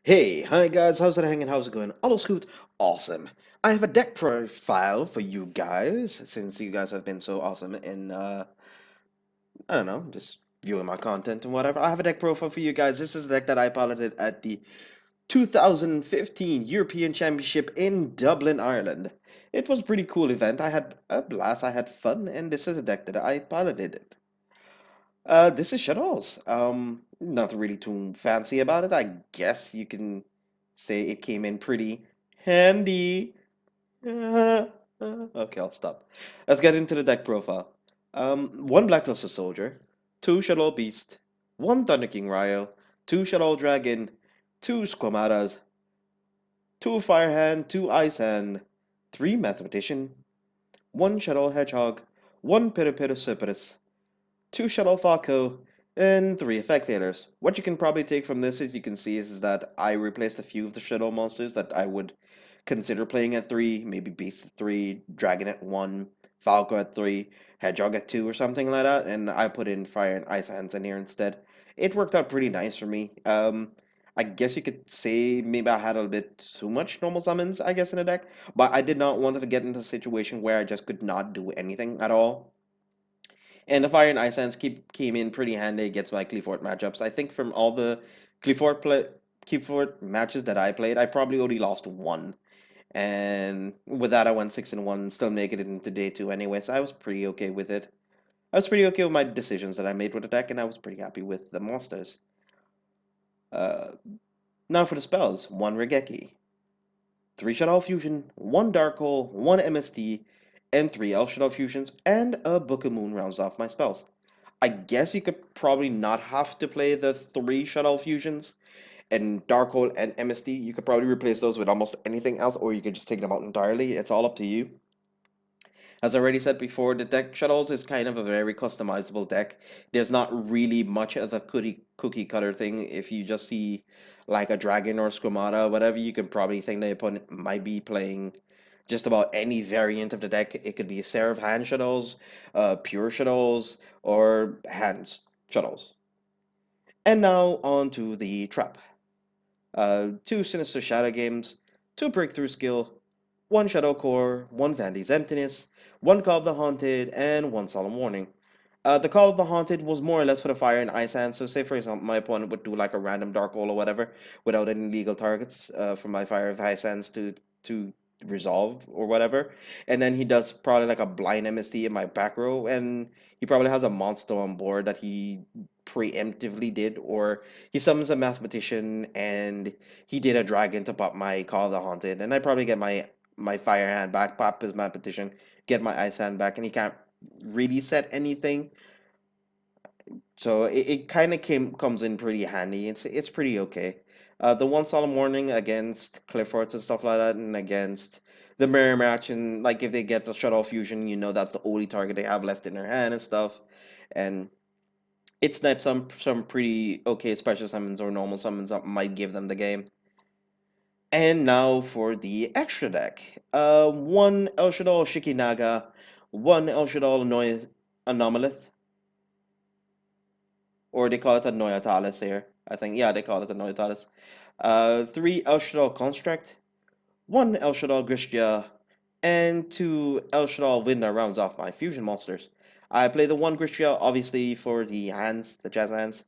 Hey, hi guys, how's it hanging? How's it going? All good, awesome. I have a deck profile for you guys, since you guys have been so awesome in, I don't know, just viewing my content and whatever. I have a deck profile for you guys. This is the deck that I piloted at the 2015 European Championship in Dublin, Ireland. It was a pretty cool event. I had a blast, I had fun, and this is a deck that I piloted. This is Shaddoll's. Not really too fancy about it. I guess you can say it came in pretty handy. Okay, I'll stop. Let's get into the deck profile. One Black Luster Soldier, two Shaddoll Beast, one Thunder King Ryo, two Shaddoll Dragon, two Squamadas, two Fire Hand, two Ice Hand, three Mathematician, one Shaddoll Hedgehog, one Precipitous, two Shuttle Falco, and three effect failures. What you can probably take from this, as you can see, is that I replaced a few of the Shuttle monsters that I would consider playing at 3, maybe Beast at 3, Dragon at 1, Falco at 3, Hedgehog at 2, or something like that, and I put in Fire and Ice Hands in here instead. It worked out pretty nice for me. I guess you could say maybe I had a bit too much normal summons, I guess, in the deck, but I did not want to get into a situation where I just could not do anything at all. And the Fire and Ice Hands came in pretty handy against my Cleafort matchups. I think from all the Cleafort play, Cleafort matches that I played, I probably only lost one. And with that, I went 6-1, still making it into day two anyway. So I was pretty okay with it. I was pretty okay with my decisions that I made with the deck, and I was pretty happy with the monsters. Uh, Now for the spells: one Regeki, three Shadow Fusion, one Dark Hole, one MST, and three El Shadow Fusions, and a Book of Moon rounds off my spells. I guess you could probably not have to play the three shuttle fusions and Darkhold and MSD. You could probably replace those with almost anything else, or you could just take them out entirely. It's all up to you. As I already said before, the deck shuttles is kind of a very customizable deck. There's not really much of a cookie cutter thing. If you just see like a dragon or squamata, whatever, you can probably think the opponent might be playing just about any variant of the deck. It could be Seraph hand shuttles, pure shuttles, or hands shuttles. And now on to the trap. Two Sinister Shadow games, two Breakthrough Skill, one Shadow Core, one Vandy's Emptiness, one Call of the Haunted, and one Solemn Warning. The Call of the Haunted was more or less for the Fire and Ice Hand. So, say for example, my opponent would do like a random Dark Hole or whatever without any legal targets for my Fire and Ice Hands to resolve or whatever, and then he does probably like a blind MSD in my back row, and he probably has a monster on board that he preemptively did, or he summons a mathematician and he did a dragon to pop my Call of the Haunted, and I probably get my Fire Hand back, pop his mathematician, get my Ice Hand back, and he can't really set anything. So it kind of comes in pretty handy. It's pretty okay. The one solemn warning against Cliffords and stuff like that, and against the mirror match, and like if they get the shuttle fusion, that's the only target they have left in their hand and stuff. And it snipes some pretty okay special summons or normal summons that might give them the game. And now for the extra deck. One El Shaddai Shikinaga, one El Shaddai Anomalith, or they call it a Noyatalis here. I think, yeah, they call it a Noyatalis. Three El Shaddai Construct, one El Shaddai Gristia, and two El Shaddai Winda rounds off my fusion monsters. I play the one Gristia obviously for the hands, the jazz hands.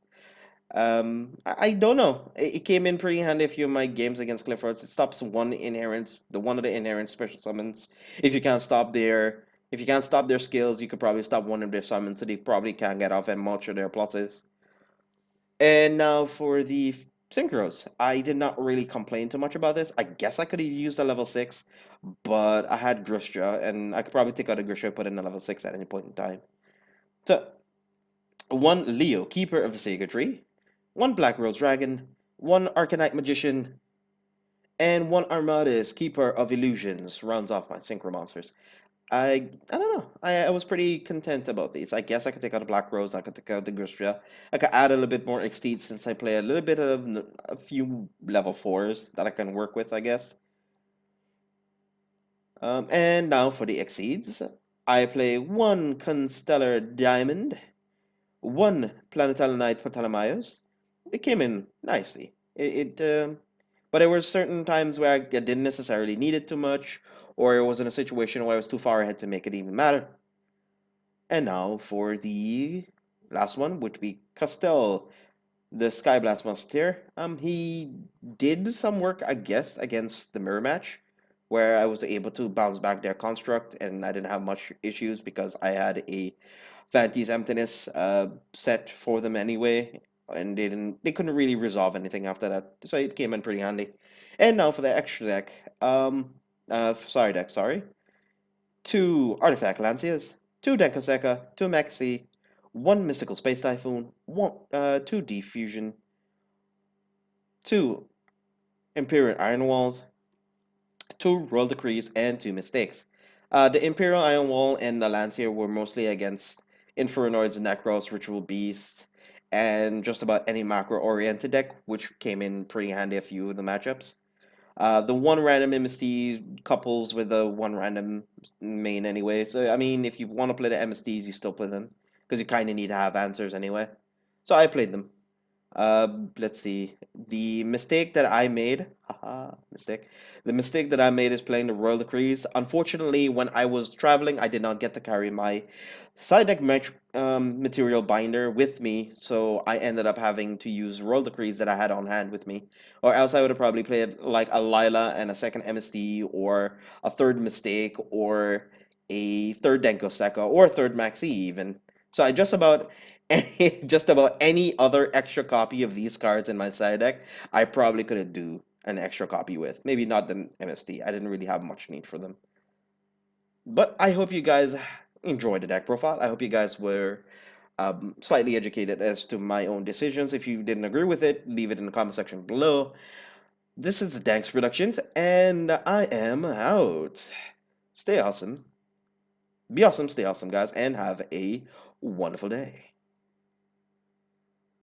I don't know. It came in pretty handy a few of my games against Cliffords. It stops one of the inherent special summons. If you can't stop their skills, you could probably stop one of their summons, so they probably can't get off and much of their pluses. And now for the synchros. I did not really complain too much about this. I guess I could have used a level 6, but I had Grisha, and I could probably take out a Grisha and put in a level 6 at any point in time. So, one Leo, Keeper of the Sacred Tree, one Black Rose Dragon, one Arcanite Magician, and one Armadis, Keeper of Illusions, rounds off my synchro monsters. I don't know. I was pretty content about these. I guess I could take out a Black Rose. I could take out the Gristia. I could add a little bit more Exceed since I play a little bit of a few level 4s that I can work with, I guess. And now for the Exceeds. I play one Constellar Diamond, one Planetal Knight for Talamayos. They came in nicely. It But there were certain times where I didn't necessarily need it too much, or it was in a situation where I was too far ahead to make it even matter. And now for the last one, which be Castell, the Skyblast Musketeer. He did some work, I guess, against the mirror match, where I was able to bounce back their construct, and I didn't have much issues because I had a Vanity's Emptiness set for them anyway, and they couldn't really resolve anything after that, so it came in pretty handy. And now for the extra deck, sorry, two Artifact Lanciers, two Denkoseka, two Maxi, one Mystical Space Typhoon, two Diffusion, two Imperial Iron Walls, two Royal Decrees, and two Mistakes. The Imperial Iron Wall and the Lancier were mostly against Infernoids, Necros, Ritual Beasts, and just about any macro-oriented deck, which came in pretty handy a few of the matchups. The one random MST couples with the one random main anyway. So I mean, if you want to play the MSTs, you still play them because you kind of need to have answers anyway. So I played them. Let's see. The mistake that I made, haha, mistake. The mistake that I made is playing the Royal Decrees. Unfortunately, when I was traveling, I did not get to carry my side deck material binder with me, so I ended up having to use Royal Decrees that I had on hand with me, or else I would have probably played like a Lila and a second MSD, or a third mistake, or a third Denko Seka, or a third Maxi even. So I just about just about any other extra copy of these cards in my side deck, I probably could do an extra copy with. Maybe not the MSD. I didn't really have much need for them. But I hope you guys enjoyed the deck profile. I hope you guys were slightly educated as to my own decisions. If you didn't agree with it, leave it in the comment section below. This is Danks Productions, and I am out. Stay awesome. Be awesome, stay awesome, guys, and have a wonderful day.